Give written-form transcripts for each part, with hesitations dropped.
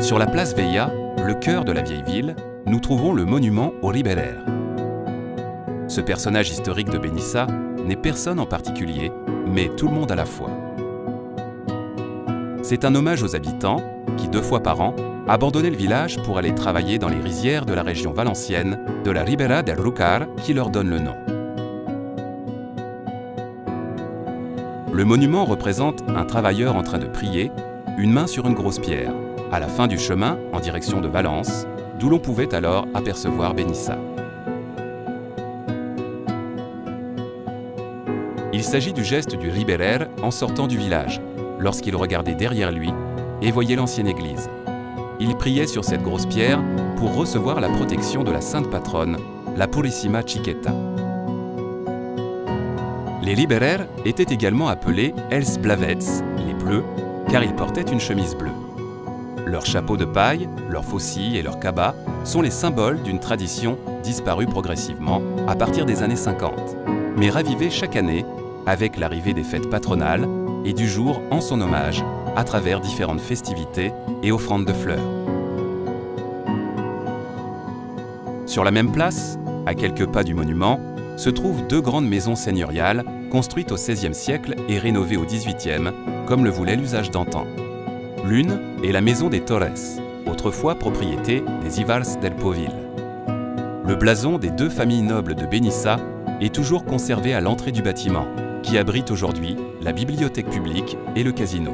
Sur la place Veilla, le cœur de la vieille ville, nous trouvons le monument au Riberer. Ce personnage historique de Benissa n'est personne en particulier, mais tout le monde à la fois. C'est un hommage aux habitants qui, 2 fois par an, abandonnaient le village pour aller travailler dans les rizières de la région valencienne de la Ribera del Rúcar qui leur donne le nom. Le monument représente un travailleur en train de prier, une main sur une grosse pierre, à la fin du chemin en direction de Valence, d'où l'on pouvait alors apercevoir Benissa. Il s'agit du geste du Riberer en sortant du village, lorsqu'il regardait derrière lui et voyait l'ancienne église. Il priait sur cette grosse pierre pour recevoir la protection de la sainte patronne, la Purissima Chiqueta. Les Riberer étaient également appelés Els Blavets, les bleus, car ils portaient une chemise bleue. Leurs chapeaux de paille, leurs faucilles et leurs cabas sont les symboles d'une tradition disparue progressivement à partir des années 50, mais ravivée chaque année avec l'arrivée des fêtes patronales et du jour en son hommage à travers différentes festivités et offrandes de fleurs. Sur la même place, à quelques pas du monument, se trouvent 2 grandes maisons seigneuriales construites au XVIe siècle et rénovées au XVIIIe, comme le voulait l'usage d'antan. L'une est la maison des Torres, autrefois propriété des Ivars del Povil. Le blason des 2 familles nobles de Benissa est toujours conservé à l'entrée du bâtiment, qui abrite aujourd'hui la bibliothèque publique et le casino.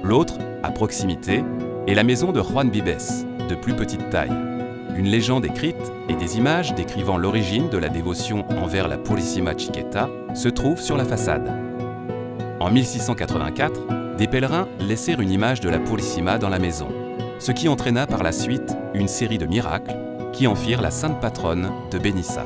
L'autre, à proximité, est la maison de Juan Vives, de plus petite taille. Une légende écrite et des images décrivant l'origine de la dévotion envers la Purissima Chiqueta se trouvent sur la façade. En 1684, des pèlerins laissèrent une image de la Purissima dans la maison, ce qui entraîna par la suite une série de miracles qui en firent la sainte patronne de Benissa.